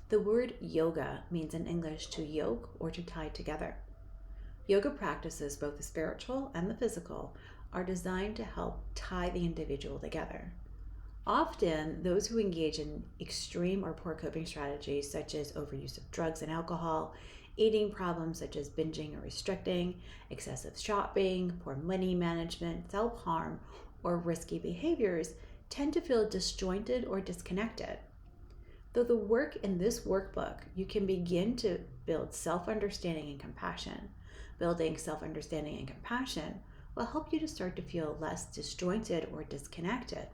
The word yoga means in English to yoke or to tie together. Yoga practices, both the spiritual and the physical, are designed to help tie the individual together. Often, those who engage in extreme or poor coping strategies such as overuse of drugs and alcohol, eating problems such as binging or restricting, excessive shopping, poor money management, self-harm, or risky behaviors tend to feel disjointed or disconnected. Through the work in this workbook, you can begin to build self-understanding and compassion. Building self-understanding and compassion will help you to start to feel less disjointed or disconnected.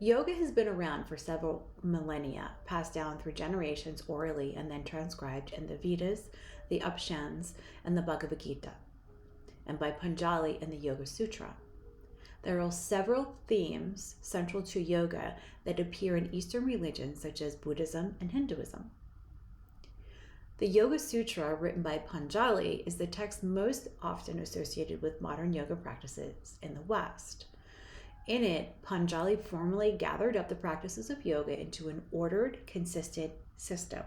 Yoga has been around for several millennia, passed down through generations orally and then transcribed in the Vedas, the Upanishads, and the Bhagavad Gita, and by Patanjali in the Yoga Sutra. There are several themes central to yoga that appear in Eastern religions such as Buddhism and Hinduism. The Yoga Sutra, written by Patanjali, is the text most often associated with modern yoga practices in the West. In it, Patanjali formally gathered up the practices of yoga into an ordered, consistent system.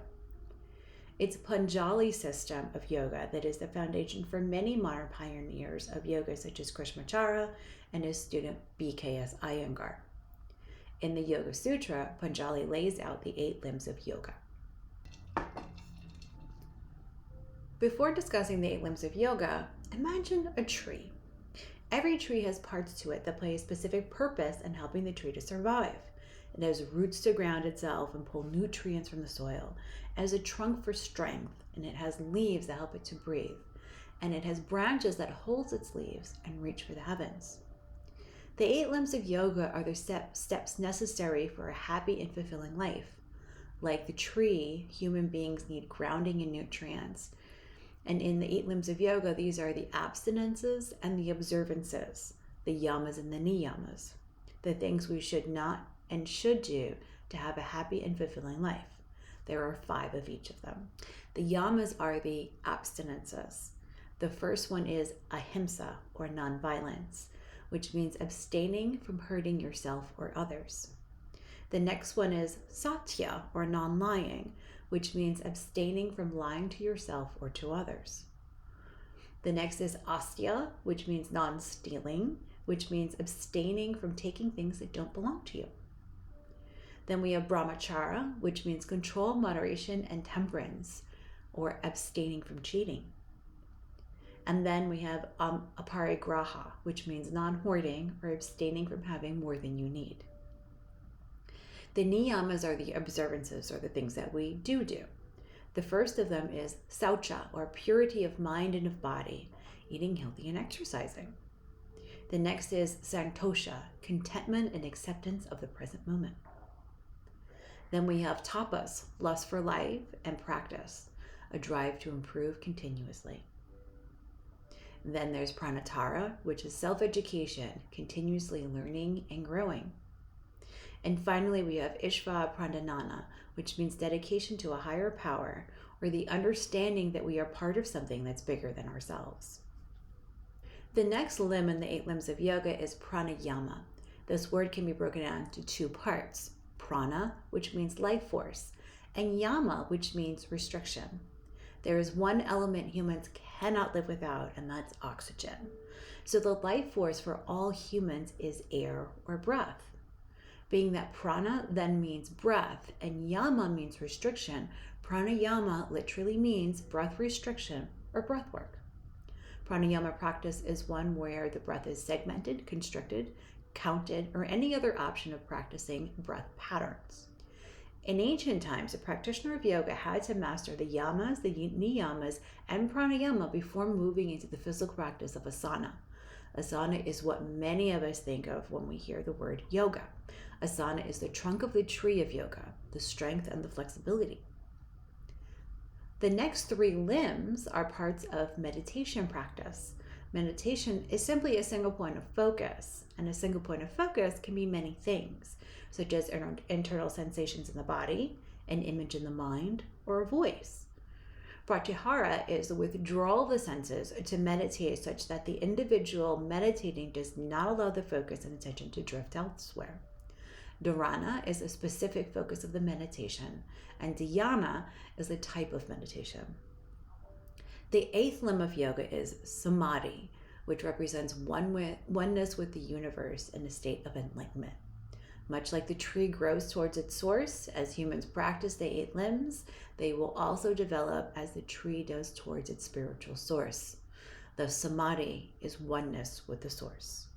It's Patanjali's system of yoga that is the foundation for many modern pioneers of yoga, such as Krishnamacharya and his student B.K.S. Iyengar. In the Yoga Sutra, Patanjali lays out the 8 limbs of yoga. Before discussing the 8 limbs of yoga, imagine a tree. Every tree has parts to it that play a specific purpose in helping the tree to survive. It has roots to ground itself and pull nutrients from the soil. It has a trunk for strength, and it has leaves that help it to breathe. And it has branches that hold its leaves and reach for the heavens. The 8 limbs of yoga are the steps necessary for a happy and fulfilling life. Like the tree, human beings need grounding and nutrients. And in the 8 limbs of yoga, these are the abstinences and the observances, the yamas and the niyamas, the things we should not and should do to have a happy and fulfilling life. There are 5 of each of them. The yamas are the abstinences. The first one is ahimsa, or nonviolence, which means abstaining from hurting yourself or others. The next one is satya, or non-lying, which means abstaining from lying to yourself or to others. The next is astya, which means non-stealing, which means abstaining from taking things that don't belong to you. Then we have brahmacharya, which means control, moderation, and temperance, or abstaining from cheating. And then we have aparigraha, which means non-hoarding or abstaining from having more than you need. The niyamas are the observances, or the things that we do. The first of them is saucha, or purity of mind and of body, eating healthy and exercising. The next is santosha, contentment and acceptance of the present moment. Then we have tapas, lust for life, and practice, a drive to improve continuously. Then there's pranatara, which is self-education, continuously learning and growing. And finally, we have ishva pranadhana, which means dedication to a higher power, or the understanding that we are part of something that's bigger than ourselves. The next limb in the 8 limbs of yoga is pranayama. This word can be broken down into 2 parts: prana, which means life force, and yama, which means restriction. There is one element humans cannot live without, and that's oxygen. So the life force for all humans is air or breath. Being that prana then means breath and yama means restriction, pranayama literally means breath restriction or breath work. Pranayama practice is one where the breath is segmented, constricted, counted, or any other option of practicing breath patterns. In ancient times, a practitioner of yoga had to master the yamas, the niyamas, and pranayama before moving into the physical practice of asana. Asana is what many of us think of when we hear the word yoga. Asana is the trunk of the tree of yoga, the strength and the flexibility. The next 3 limbs are parts of meditation practice. Meditation is simply a single point of focus, and a single point of focus can be many things, such as internal sensations in the body, an image in the mind, or a voice. Pratyahara is the withdrawal of the senses to meditate such that the individual meditating does not allow the focus and attention to drift elsewhere. Dharana is a specific focus of the meditation, and dhyana is a type of meditation. The eighth limb of yoga is samadhi, which represents oneness with the universe in a state of enlightenment. Much like the tree grows towards its source, as humans practice the eight limbs, they will also develop as the tree does towards its spiritual source. The samadhi is oneness with the source.